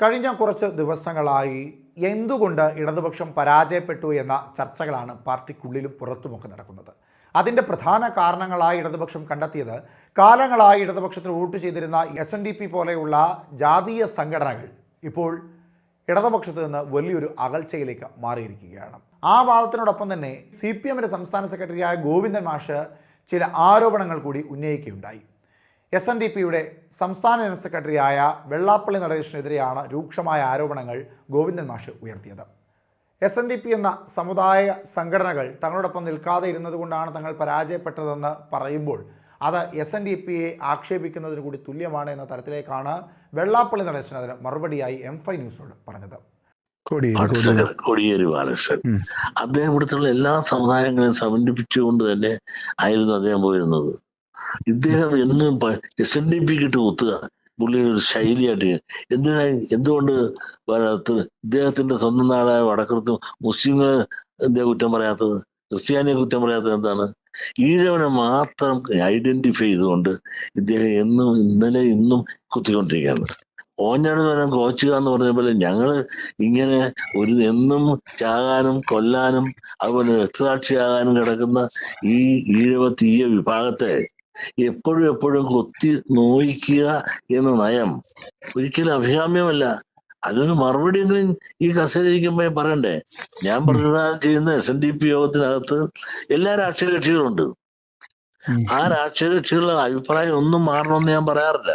കഴിഞ്ഞ കുറച്ച് ദിവസങ്ങളായി എന്തുകൊണ്ട് ഇടതുപക്ഷം പരാജയപ്പെട്ടു എന്ന ചർച്ചകളാണ് പാർട്ടിക്കുള്ളിലും പുറത്തുമൊക്കെ നടക്കുന്നത്. അതിൻ്റെ പ്രധാന കാരണങ്ങളായി ഇടതുപക്ഷം കണ്ടെത്തിയത് കാലങ്ങളായി ഇടതുപക്ഷത്തിന് വോട്ട് ചെയ്തിരുന്ന SNDP പോലെയുള്ള ജാതീയ സംഘടനകൾ ഇപ്പോൾ ഇടതുപക്ഷത്ത് നിന്ന് വലിയൊരു അകൽച്ചയിലേക്ക് മാറിയിരിക്കുകയാണ്. ആ വാദത്തിനോടൊപ്പം തന്നെ CPMൻ്റെ സംസ്ഥാന സെക്രട്ടറിയായ ഗോവിന്ദൻ മാഷ് ചില ആരോപണങ്ങൾ കൂടി ഉന്നയിക്കുകയുണ്ടായി. SNDPയുടെ സംസ്ഥാന ജനറൽ സെക്രട്ടറിയായ വെള്ളാപ്പള്ളി നടേശനെതിരെയാണ് രൂക്ഷമായ ആരോപണങ്ങൾ ഗോവിന്ദൻ മാഷ് ഉയർത്തിയത്. SNDP എന്ന സമുദായ സംഘടനകൾ തങ്ങളോടൊപ്പം നിൽക്കാതെ ഇരുന്നതുകൊണ്ടാണ് തങ്ങൾ പരാജയപ്പെട്ടതെന്ന് പറയുമ്പോൾ അത് SNDPയെ ആക്ഷേപിക്കുന്നതിന് കൂടി തുല്യമാണ് എന്ന തരത്തിലേക്കാണ് വെള്ളാപ്പള്ളി നടേശൻ അതിന് മറുപടിയായി M5 ന്യൂസിനോട് പറഞ്ഞത്. കോടിയേരി ബാലകൃഷ്ണൻ അദ്ദേഹം ഇവിടുത്തെ എല്ലാ സമുദായങ്ങളെയും സമന്വയിപ്പിച്ചുകൊണ്ട് തന്നെ ആയിരുന്നു അദ്ദേഹം പോയിരുന്നത്. ഇദ്ദേഹം എന്നും SNDPക്ക് ഇട്ട് കുത്തുക പുള്ളിയുടെ ഒരു ശൈലിയായിട്ട്. എന്തുകൊണ്ട് ഇദ്ദേഹത്തിന്റെ സ്വന്തം നാടായ വടക്കത്ത് മുസ്ലിങ്ങളെ എന്താ കുറ്റം പറയാത്തത്, ക്രിസ്ത്യാനിയെ കുറ്റം പറയാത്തത് എന്താണ്? ഈഴവനെ മാത്രം ഐഡന്റിഫൈ ചെയ്തുകൊണ്ട് ഇദ്ദേഹം ഇന്നലെ ഇന്നും കുത്തിക്കൊണ്ടിരിക്കുകയാണ്. ഓഞ്ഞാട് വരാൻ കോച്ചുക എന്ന് പറഞ്ഞ പോലെ ഞങ്ങള് ഇങ്ങനെ എന്നും ചാകാനും കൊല്ലാനും അതുപോലെ രക്തസാക്ഷിയാകാനും കിടക്കുന്ന ഈ ഈഴവ തീയ വിഭാഗത്തെ എപ്പോഴും കൊത്തി നോയിക്കുക എന്ന നയം ഒരിക്കലും അഭികാമ്യമല്ല. അതിനൊരു മറുപടിയെങ്കിലും ഈ കസേരയിരിക്കുമ്പോ പറയണ്ടേ. ഞാൻ പ്രതിനിധാനം ചെയ്യുന്ന SNDP യോഗത്തിനകത്ത് എല്ലാ രാഷ്ട്രീയ കക്ഷികളുണ്ട്. ആ രാഷ്ട്രീയ കക്ഷികളുടെ അഭിപ്രായം ഒന്നും മാറണമെന്ന് ഞാൻ പറയാറില്ല.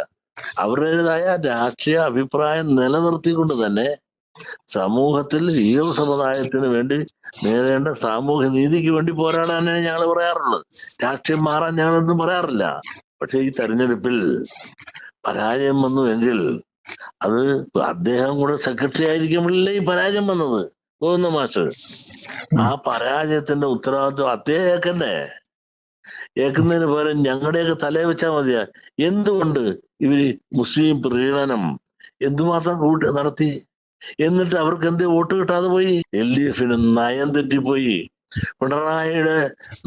അവരുടേതായ രാഷ്ട്രീയ അഭിപ്രായം നിലനിർത്തിക്കൊണ്ട് തന്നെ സമൂഹത്തിൽ ഈഴവ സമുദായത്തിന് വേണ്ടി നേടേണ്ട സാമൂഹ്യ നീതിക്ക് വേണ്ടി പോരാടാനാണ് ഞങ്ങൾ പറയാറുള്ളത്. രാഷ്ട്രീയം മാറാൻ ഞങ്ങളൊന്നും പറയാറില്ല. പക്ഷെ ഈ തെരഞ്ഞെടുപ്പിൽ പരാജയം വന്നുവെങ്കിൽ അത് അദ്ദേഹം കൂടെ സെക്രട്ടറി ആയിരിക്കുമ്പോഴല്ലേ ഈ പരാജയം വന്നത്. ഗോവിന്ദൻ മാസ്റ്റർ ആ പരാജയത്തിന്റെ ഉത്തരവാദിത്വം അദ്ദേഹം ഏക്കണ്ടേ? ഏക്കുന്നതിന് പകരം ഞങ്ങളുടെയൊക്കെ തലയെ വെച്ചാൽ മതിയാ. എന്തുകൊണ്ട് ഇവര് മുസ്ലിം പ്രീണനം എന്തുമാത്രം നടത്തി? എന്നിട്ട് അവർക്ക് എന്തേ വോട്ട് കിട്ടാതെ പോയി? LDFന് നയം തെറ്റിപ്പോയി. പിണറായിയുടെ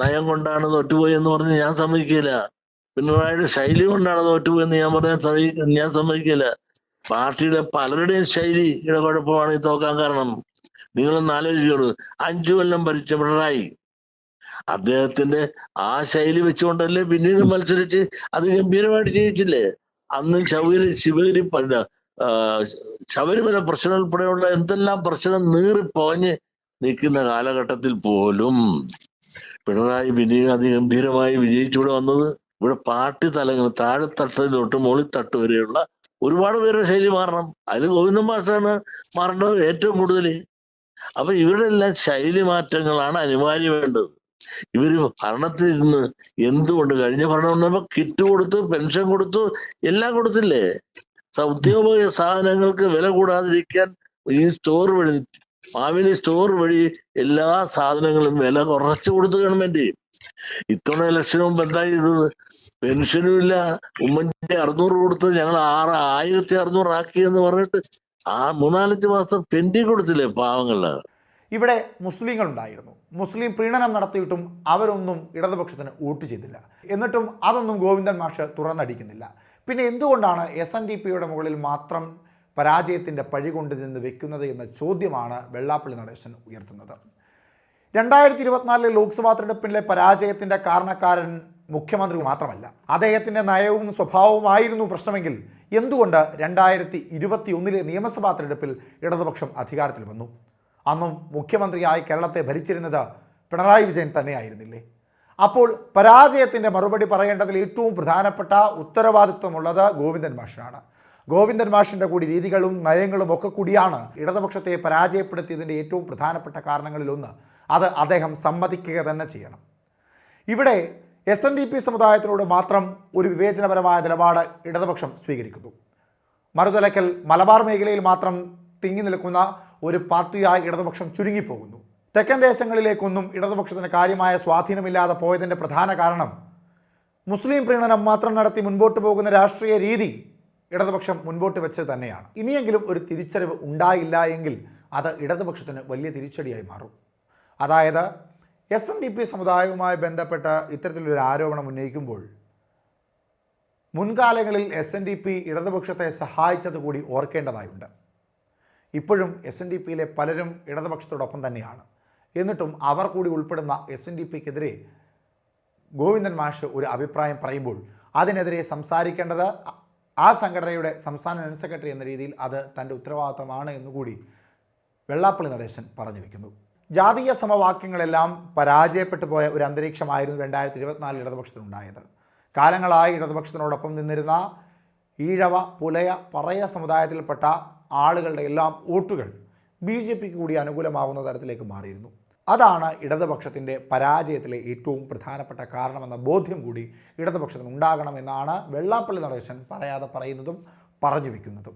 നയം കൊണ്ടാണ് തോറ്റുപോയി എന്ന് പറഞ്ഞ് ഞാൻ സമ്മതിക്കില്ല. പിണറായിയുടെ ശൈലി കൊണ്ടാണ് തോറ്റുപോയെന്ന് ഞാൻ സമ്മതിക്കില്ല. പാർട്ടിയുടെ പലരുടെയും ശൈലിയുടെ കുഴപ്പമാണ് ഈ തോക്കാൻ കാരണം. നിങ്ങളൊന്ന് ആലോചിച്ചോളൂ. 5 കൊല്ലം ഭരിച്ച പിണറായി അദ്ദേഹത്തിന്റെ ആ ശൈലി വെച്ചുകൊണ്ടല്ലേ പിന്നീട് മത്സരിച്ച് അത് ഗംഭീരമായിട്ട് ജയിച്ചില്ലേ? അന്ന് ശബരിമല പ്രശ്നം ഉൾപ്പെടെയുള്ള എന്തെല്ലാം പ്രശ്നം നീറിപ്പോഞ്ഞ് നിൽക്കുന്ന കാലഘട്ടത്തിൽ പോലും പിണറായി പിന്നീട് അതിഗംഭീരമായി വിജയിച്ചൂടെ വന്നത്. ഇവിടെ പാർട്ടി തലങ്ങൾ താഴെത്തട്ടിൽ തൊട്ട് മുകളിത്തട്ട് വരെയുള്ള ഒരുപാട് പേരുടെ ശൈലി മാറണം. അതിൽ ഗോവിന്ദൻ മാഷാണ് മാറേണ്ടത് ഏറ്റവും കൂടുതൽ. അപ്പൊ ഇവരുടെ എല്ലാം ശൈലി മാറ്റങ്ങളാണ് അനിവാര്യം വേണ്ടത്. ഇവര് ഭരണത്തിൽ ഇരുന്ന് എന്തുകൊണ്ട് കഴിഞ്ഞ ഭരണം ഉണ്ടാകുമ്പോ കിറ്റ് കൊടുത്തു, പെൻഷൻ കൊടുത്തു, എല്ലാം കൊടുത്തില്ലേ? ഉദ്യോഗ സാധനങ്ങൾക്ക് വില കൂടാതിരിക്കാൻ ഈ സ്റ്റോർ വഴി, മാവേലി സ്റ്റോർ വഴി എല്ലാ സാധനങ്ങളും വില കുറച്ചു കൊടുത്തു ഗവൺമെന്റ്. ഇത്തവണ ഇലക്ഷന് മുമ്പ് എന്താ ചെയ്തത്? പെൻഷനും ഇല്ല. ഉമ്മൻചാണ്ടി 600 കൊടുത്ത് ഞങ്ങൾ 1600 ആക്കി എന്ന് പറഞ്ഞിട്ട് 3-4 മാസം പെൻഡിങ് കൊടുത്തില്ലേ പാവങ്ങള്? ഇവിടെ മുസ്ലിങ്ങളുണ്ടായിരുന്നു. മുസ്ലിം പ്രീണനം നടത്തിയിട്ടും അവരൊന്നും ഇടതുപക്ഷത്തിന് വോട്ട് ചെയ്തില്ല. എന്നിട്ടും അതൊന്നും ഗോവിന്ദൻ മാഷ് തുറന്നടിക്കുന്നില്ല. പിന്നെ എന്തുകൊണ്ടാണ് SNDPയുടെ മുകളിൽ മാത്രം പരാജയത്തിൻ്റെ പഴി കൊണ്ട് നിന്ന് വെക്കുന്നത് എന്ന ചോദ്യമാണ് വെള്ളാപ്പള്ളി നടേശൻ ഉയർത്തുന്നത്. 2024 ലോക്സഭാ തെരഞ്ഞെടുപ്പിലെ പരാജയത്തിൻ്റെ കാരണക്കാരൻ മുഖ്യമന്ത്രി മാത്രമല്ല, അദ്ദേഹത്തിൻ്റെ നയവും സ്വഭാവവുമായിരുന്നു പ്രശ്നമെങ്കിൽ എന്തുകൊണ്ട് 2021 നിയമസഭാ തെരഞ്ഞെടുപ്പിൽ ഇടതുപക്ഷം അധികാരത്തിൽ വന്നു? അന്നും മുഖ്യമന്ത്രിയായി കേരളത്തെ ഭരിച്ചിരുന്നത് പിണറായി വിജയൻ തന്നെയായിരുന്നില്ലേ? അപ്പോൾ പരാജയത്തിൻ്റെ മറുപടി പറയേണ്ടതിൽ ഏറ്റവും പ്രധാനപ്പെട്ട ഉത്തരവാദിത്വമുള്ളത് ഗോവിന്ദൻ മാഷിനാണ്. ഗോവിന്ദൻ മാഷിൻ്റെ കൂടി രീതികളും നയങ്ങളും ഒക്കെ കൂടിയാണ് ഇടതുപക്ഷത്തെ പരാജയപ്പെടുത്തിയതിൻ്റെ ഏറ്റവും പ്രധാനപ്പെട്ട കാരണങ്ങളിലൊന്ന്. അത് അദ്ദേഹം സമ്മതിക്കുക തന്നെ ചെയ്യണം. ഇവിടെ SNDP സമുദായത്തിനോട് മാത്രം ഒരു വിവേചനപരമായ നിലപാട് ഇടതുപക്ഷം സ്വീകരിക്കുന്നു. മറുതലക്കൽ മലബാർ മേഖലയിൽ മാത്രം തിങ്ങി നിൽക്കുന്ന ഒരു പാർട്ടിയായി ഇടതുപക്ഷം ചുരുങ്ങിപ്പോകുന്നു. തെക്കൻ ദേശങ്ങളിലേക്കൊന്നും ഇടതുപക്ഷത്തിന് കാര്യമായ സ്വാധീനമില്ലാതെ പോയതിൻ്റെ പ്രധാന കാരണം മുസ്ലിം പ്രീണനം മാത്രം നടത്തി മുൻപോട്ട് പോകുന്ന രാഷ്ട്രീയ രീതി ഇടതുപക്ഷം മുൻപോട്ട് വെച്ച് തന്നെയാണ്. ഇനിയെങ്കിലും ഒരു തിരിച്ചറിവ് ഉണ്ടായില്ല എങ്കിൽ അത് ഇടതുപക്ഷത്തിന് വലിയ തിരിച്ചടിയായി മാറും. അതായത് SNDP സമുദായവുമായി ബന്ധപ്പെട്ട് ഇത്തരത്തിലൊരു ആരോപണം ഉന്നയിക്കുമ്പോൾ മുൻകാലങ്ങളിൽ SNDP ഇടതുപക്ഷത്തെ സഹായിച്ചത് കൂടി ഓർക്കേണ്ടതായുണ്ട്. ഇപ്പോഴും SNDPയിലെ പലരും ഇടതുപക്ഷത്തോടൊപ്പം തന്നെയാണ്. എന്നിട്ടും അവർ കൂടി ഉൾപ്പെടുന്ന SNDPക്കെതിരെ ഗോവിന്ദൻ മാഷ് ഒരു അഭിപ്രായം പറയുമ്പോൾ അതിനെതിരെ സംസാരിക്കേണ്ടത് ആ സംഘടനയുടെ സംസ്ഥാന ജനറൽ സെക്രട്ടറി എന്ന രീതിയിൽ അത് തൻ്റെ ഉത്തരവാദിത്തമാണ് എന്നുകൂടി വെള്ളാപ്പള്ളി നടേശൻ പറഞ്ഞു വയ്ക്കുന്നു. ജാതീയ സമവാക്യങ്ങളെല്ലാം പരാജയപ്പെട്ടു പോയ ഒരു അന്തരീക്ഷമായിരുന്നു 2024 ഇടതുപക്ഷത്തിനുണ്ടായത്. കാലങ്ങളായി ഇടതുപക്ഷത്തിനോടൊപ്പം നിന്നിരുന്ന ഈഴവ, പുലയ, പറയ സമുദായത്തിൽപ്പെട്ട ആളുകളുടെ എല്ലാം വോട്ടുകൾ BJPക്ക് കൂടി അനുകൂലമാവുന്ന തരത്തിലേക്ക് മാറിയിരുന്നു. അതാണ് ഇടതുപക്ഷത്തിൻ്റെ പരാജയത്തിലെ ഏറ്റവും പ്രധാനപ്പെട്ട കാരണമെന്ന ബോധ്യം കൂടി ഇടതുപക്ഷത്തിന് ഉണ്ടാകണമെന്നാണ് വെള്ളാപ്പള്ളി നടേശൻ പറയാതെ പറയുന്നതും പറഞ്ഞു വയ്ക്കുന്നതും.